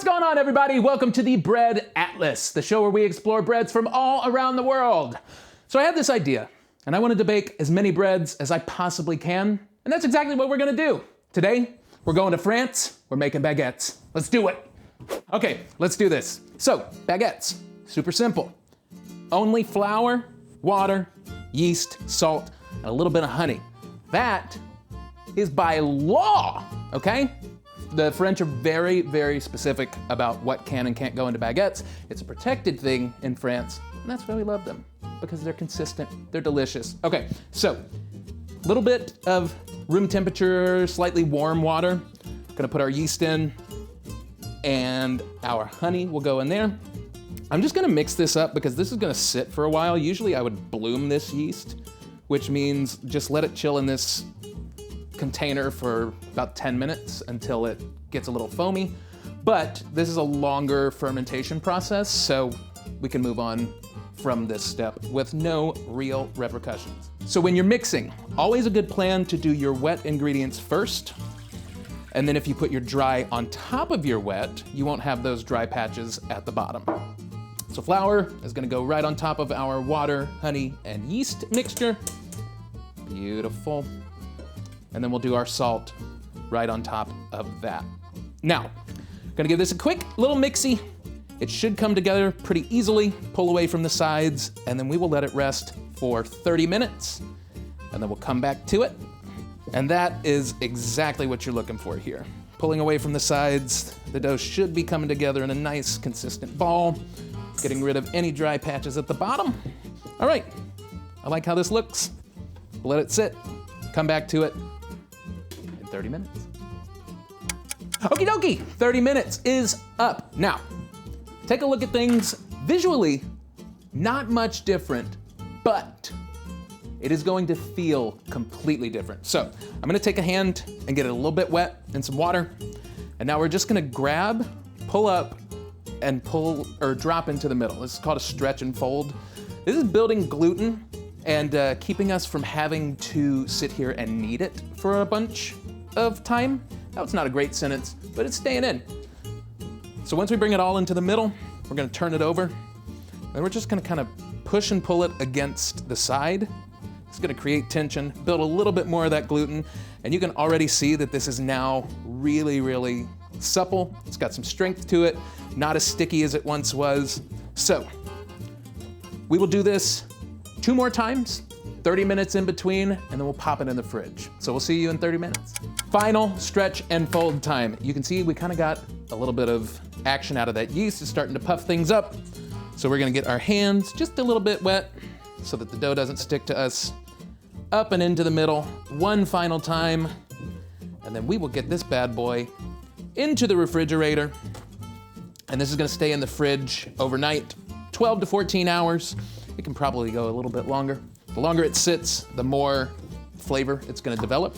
What's going on, everybody? Welcome to the Bread Atlas, the show where we explore breads from all around the world. So I had this idea, and I wanted to bake as many breads as I possibly can, and that's exactly what we're gonna do. Today, we're going to France, we're making baguettes. Let's do it. Okay, let's do this. So, baguettes, super simple. Only flour, water, yeast, salt, and a little bit of honey. That is by law, okay? The French are very, very specific about what can and can't go into baguettes. It's a protected thing in France, and that's why we love them, because they're consistent, they're delicious. Okay, so, a little bit of room temperature, slightly warm water. Gonna put our yeast in, and our honey will go in there. I'm just gonna mix this up because this is gonna sit for a while. Usually I would bloom this yeast, which means just let it chill in this container for about 10 minutes until it gets a little foamy. But this is a longer fermentation process, so we can move on from this step with no real repercussions. So when you're mixing, always a good plan to do your wet ingredients first. And then if you put your dry on top of your wet, you won't have those dry patches at the bottom. So flour is gonna go right on top of our water, honey, and yeast mixture. Beautiful. And then we'll do our salt right on top of that. Now, gonna give this a quick little mixy. It should come together pretty easily. Pull away from the sides, and then we will let it rest for 30 minutes. And then we'll come back to it. And that is exactly what you're looking for here. Pulling away from the sides, the dough should be coming together in a nice, consistent ball, getting rid of any dry patches at the bottom. All right, I like how this looks. Let it sit, come back to it in 30 minutes. Okie dokie, 30 minutes is up. Now, take a look at things visually, not much different, but it is going to feel completely different. So I'm gonna take a hand and get it a little bit wet in some water. And now we're just gonna grab, pull up, and pull or drop into the middle. This is called a stretch and fold. This is building gluten and keeping us from having to sit here and knead it for a bunch of time. Now, it's not a great sentence, but it's staying in. So once we bring it all into the middle, we're gonna turn it over. Then we're just gonna kind of push and pull it against the side. It's gonna create tension, build a little bit more of that gluten, and you can already see that this is now really, really supple. It's got some strength to it, not as sticky as it once was. So, we will do this 2 more times, 30 minutes in between, and then we'll pop it in the fridge. So we'll see you in 30 minutes. Final stretch and fold time. You can see we kind of got a little bit of action out of that yeast. It's starting to puff things up. So we're gonna get our hands just a little bit wet so that the dough doesn't stick to us. Up and into the middle, one final time. And then we will get this bad boy into the refrigerator. And this is gonna stay in the fridge overnight, 12 to 14 hours. It can probably go a little bit longer. The longer it sits, the more flavor it's gonna develop.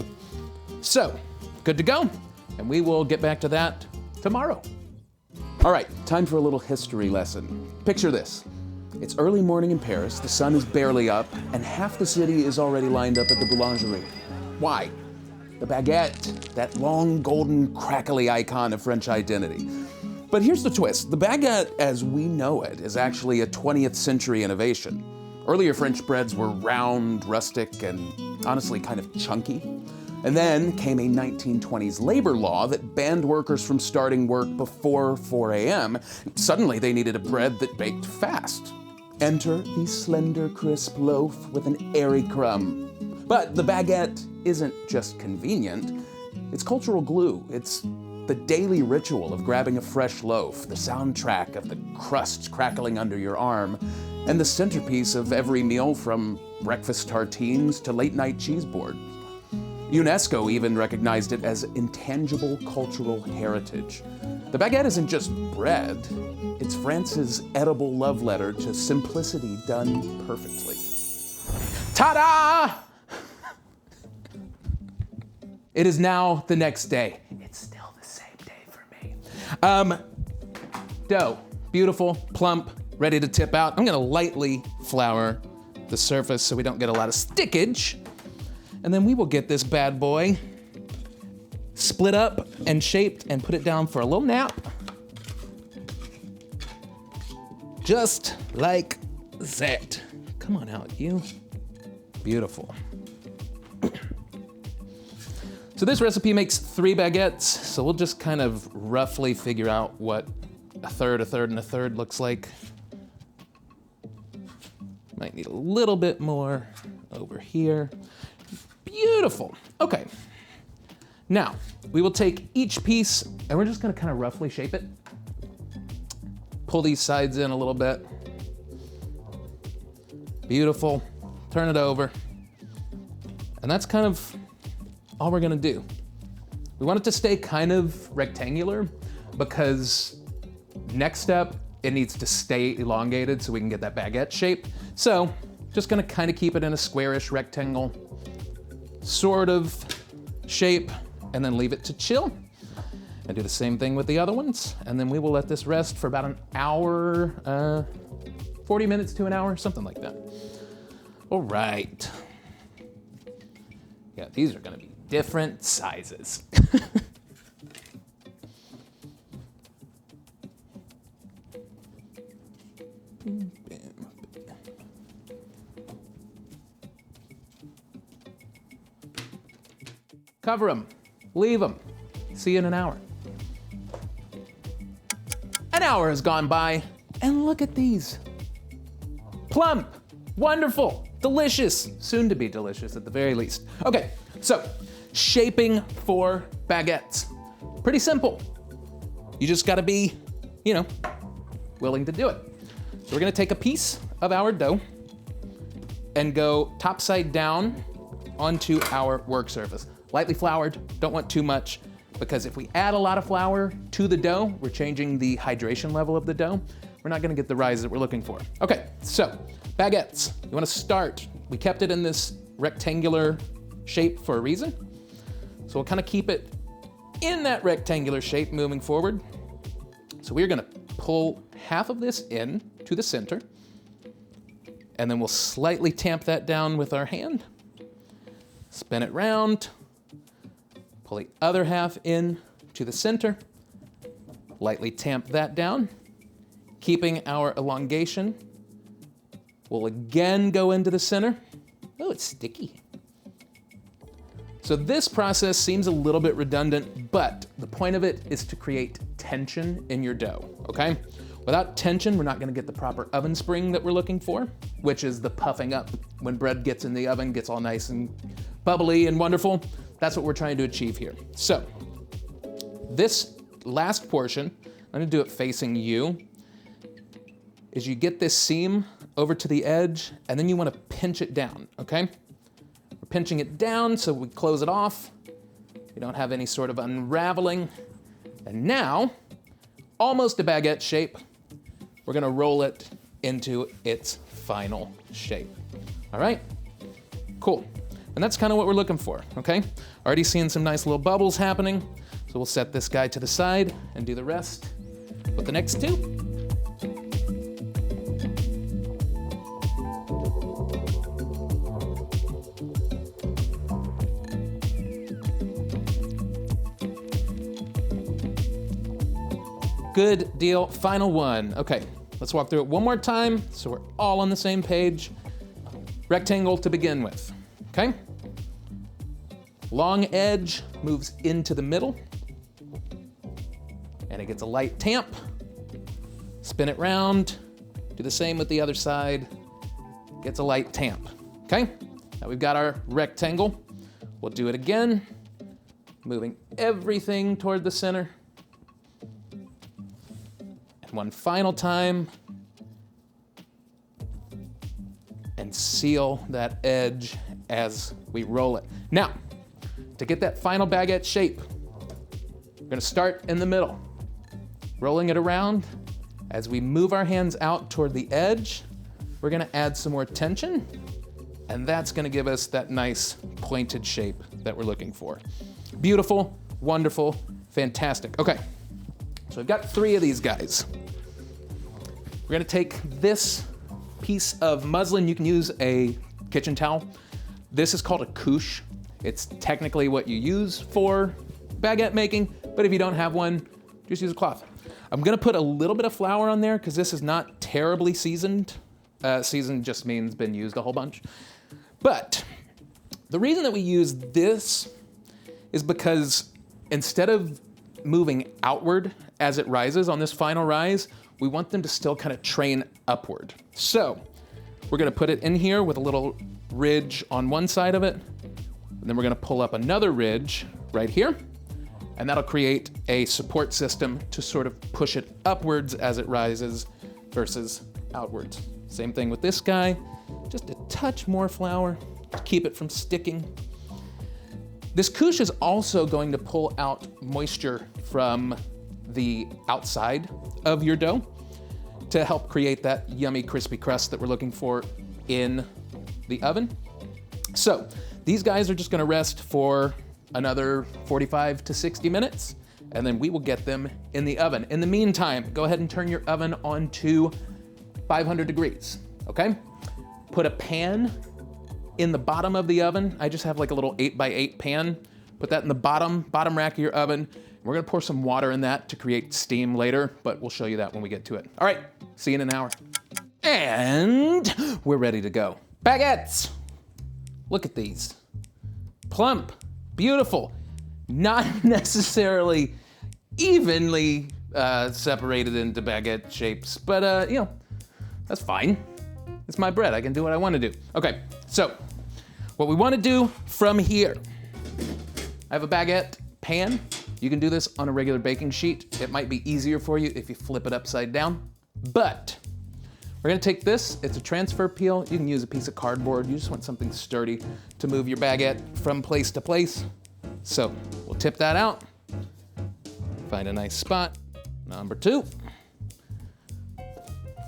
So, good to go. And we will get back to that tomorrow. All right, time for a little history lesson. Picture this. It's early morning in Paris, the sun is barely up, and half the city is already lined up at the boulangerie. Why? The baguette, that long, golden, crackly icon of French identity. But here's the twist. The baguette, as we know it, is actually a 20th century innovation. Earlier French breads were round, rustic, and honestly kind of chunky. And then came a 1920s labor law that banned workers from starting work before 4 a.m. Suddenly they needed a bread that baked fast. Enter the slender, crisp loaf with an airy crumb. But the baguette isn't just convenient, it's cultural glue. It's the daily ritual of grabbing a fresh loaf, the soundtrack of the crust crackling under your arm, and the centerpiece of every meal from breakfast tartines to late-night cheese boards. UNESCO even recognized it as intangible cultural heritage. The baguette isn't just bread, it's France's edible love letter to simplicity done perfectly. Ta-da! It is now the next day. It's still the same day for me. Dough, beautiful, plump, ready to tip out. I'm gonna lightly flour the surface so we don't get a lot of stickage. And then we will get this bad boy split up and shaped and put it down for a little nap. Just like that. Come on out, you. Beautiful. So this recipe makes 3 baguettes, so we'll just kind of roughly figure out what a third, and a third looks like. Might need a little bit more over here. Beautiful. Okay. Now, we will take each piece and we're just gonna kind of roughly shape it. Pull these sides in a little bit. Beautiful. Turn it over. And that's kind of all we're gonna do. We want it to stay kind of rectangular because next step, it needs to stay elongated so we can get that baguette shape. So just gonna kind of keep it in a squarish rectangle sort of shape and then leave it to chill. And do the same thing with the other ones. And then we will let this rest for about an hour, 40 minutes to an hour, something like that. All right. Yeah, these are gonna be different sizes. Cover them, leave them. See you in an hour. An hour has gone by, and look at these. Plump, wonderful, delicious, soon to be delicious at the very least. Okay, so shaping for baguettes. Pretty simple. You just gotta be, willing to do it. So we're gonna take a piece of our dough and go top side down onto our work surface. Lightly floured, don't want too much, because if we add a lot of flour to the dough, we're changing the hydration level of the dough. We're not gonna get the rise that we're looking for. Okay, so baguettes, you wanna start. We kept it in this rectangular shape for a reason. So we'll kind of keep it in that rectangular shape moving forward. So we're gonna pull half of this in to the center, and then we'll slightly tamp that down with our hand. Spin it round, pull the other half in to the center, lightly tamp that down, keeping our elongation. We'll again go into the center. Oh, it's sticky. So this process seems a little bit redundant, but the point of it is to create tension in your dough, okay? Without tension, we're not gonna get the proper oven spring that we're looking for, which is the puffing up. When bread gets in the oven, gets all nice and bubbly and wonderful. That's what we're trying to achieve here. So this last portion, I'm gonna do it facing you, is you get this seam over to the edge, and then you wanna pinch it down, okay? We're pinching it down so we close it off. We don't have any sort of unraveling. And now, almost a baguette shape, we're gonna roll it into its final shape. All right, cool. And that's kind of what we're looking for, okay? Already seeing some nice little bubbles happening. So we'll set this guy to the side and do the rest with the next two. Good deal, final one. Okay, let's walk through it one more time so we're all on the same page. Rectangle to begin with, okay? Long edge moves into the middle and it gets a light tamp. Spin it round, do the same with the other side, gets a light tamp, okay? Now we've got our rectangle. We'll do it again, moving everything toward the center. One final time, and seal that edge as we roll it. Now, to get that final baguette shape, we're gonna start in the middle, rolling it around. As we move our hands out toward the edge, we're gonna add some more tension, and that's gonna give us that nice pointed shape that we're looking for. Beautiful, wonderful, fantastic. Okay, so I've got 3 of these guys. We're gonna take this piece of muslin. You can use a kitchen towel. This is called a couche. It's technically what you use for baguette making, but if you don't have one, just use a cloth. I'm gonna put a little bit of flour on there because this is not terribly seasoned. Seasoned just means been used a whole bunch. But the reason that we use this is because instead of moving outward as it rises on this final rise, we want them to still kind of train upward. So we're gonna put it in here with a little ridge on one side of it, and then we're gonna pull up another ridge right here, and that'll create a support system to sort of push it upwards as it rises versus outwards. Same thing with this guy, just a touch more flour to keep it from sticking. This couche is also going to pull out moisture from the outside of your dough to help create that yummy crispy crust that we're looking for in the oven. So these guys are just gonna rest for another 45 to 60 minutes, and then we will get them in the oven. In the meantime, go ahead and turn your oven on to 500 degrees, okay? Put a pan in the bottom of the oven. I just have like a little 8x8 pan. Put that in the bottom rack of your oven. We're gonna pour some water in that to create steam later, but we'll show you that when we get to it. All right, see you in an hour. And we're ready to go. Baguettes, look at these. Plump, beautiful, not necessarily evenly separated into baguette shapes, but you know, that's fine. It's my bread, I can do what I wanna do. Okay, so what we wanna do from here, I have a baguette pan. You can do this on a regular baking sheet. It might be easier for you if you flip it upside down, but we're gonna take this, it's a transfer peel. You can use a piece of cardboard. You just want something sturdy to move your baguette from place to place. So we'll tip that out, find a nice spot. Number 2,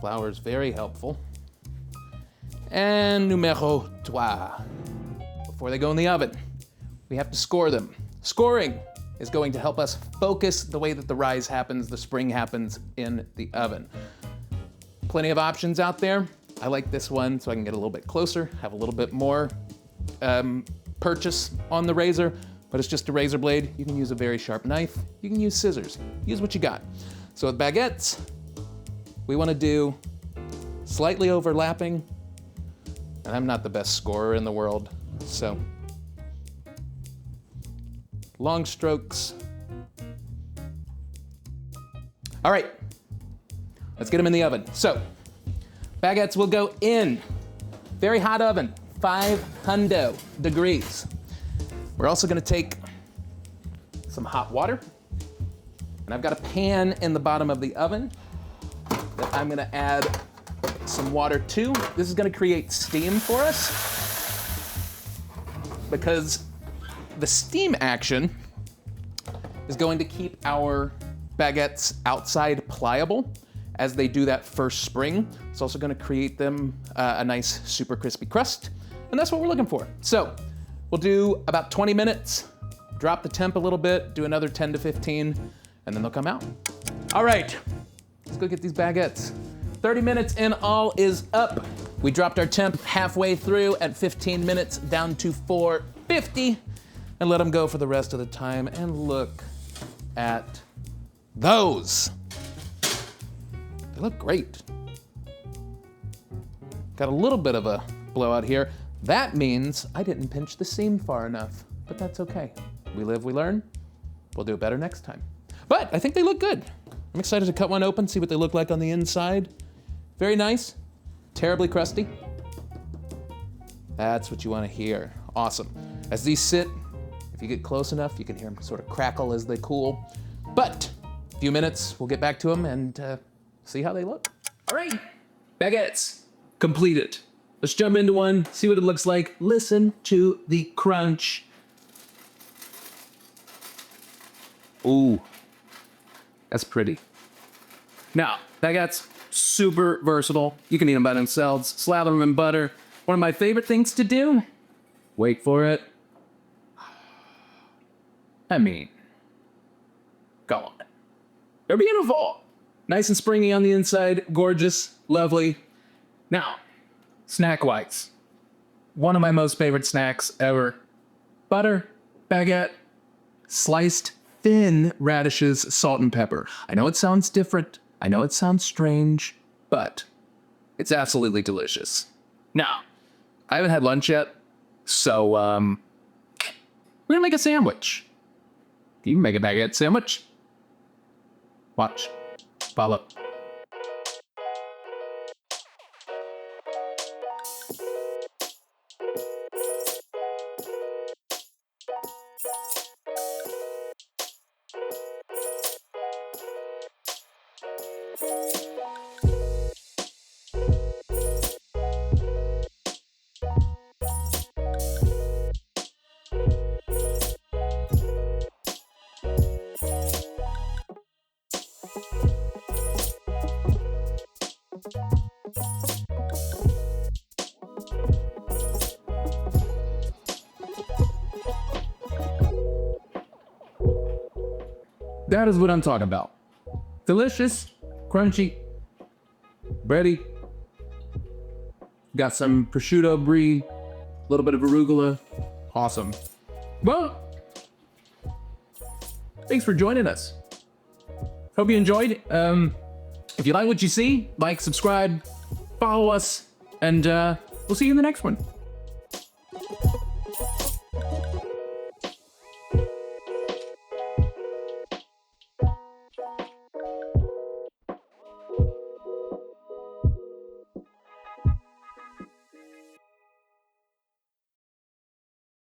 flour is very helpful. And numero 3, before they go in the oven, we have to score them. Scoring is going to help us focus the way that the rise happens, the spring happens in the oven. Plenty of options out there. I like this one so I can get a little bit closer, have a little bit more purchase on the razor, but it's just a razor blade. You can use a very sharp knife. You can use scissors. Use what you got. So with baguettes, we want to do slightly overlapping, and I'm not the best scorer in the world, so long strokes. All right, let's get them in the oven. So baguettes will go in very hot oven, 500 degrees. We're also gonna take some hot water, and I've got a pan in the bottom of the oven that I'm gonna add some water to. This is gonna create steam for us because the steam action is going to keep our baguettes outside pliable as they do that first spring. It's also gonna create them a nice super crispy crust, and that's what we're looking for. So we'll do about 20 minutes, drop the temp a little bit, do another 10 to 15, and then they'll come out. All right, let's go get these baguettes. 30 minutes in all is up. We dropped our temp halfway through at 15 minutes down to 450 and let them go for the rest of the time. And look at those. They look great. Got a little bit of a blowout here. That means I didn't pinch the seam far enough, but that's okay. We live, we learn. We'll do it better next time. But I think they look good. I'm excited to cut one open, see what they look like on the inside. Very nice, terribly crusty. That's what you want to hear. Awesome. As these sit, if you get close enough, you can hear them sort of crackle as they cool. But a few minutes, we'll get back to them and see how they look. All right, baguettes completed. Let's jump into one, see what it looks like. Listen to the crunch. Ooh, that's pretty. Now, baguettes, super versatile. You can eat them by themselves, slather them in butter. One of my favorite things to do, wait for it. I mean, go on. They're beautiful. Nice and springy on the inside, gorgeous, lovely. Now, snack-wise, one of my most favorite snacks ever. Butter, baguette, sliced thin radishes, salt, and pepper. I know it sounds different. I know it sounds strange, but it's absolutely delicious. Now, I haven't had lunch yet, so we're gonna make a sandwich. You can make a baguette sandwich. Watch. Follow. That is what I'm talking about. Delicious, crunchy, bready. Got some prosciutto brie, a little bit of arugula. Awesome. Well, thanks for joining us. Hope you enjoyed. If you like what you see, like, subscribe, follow us, and we'll see you in the next one.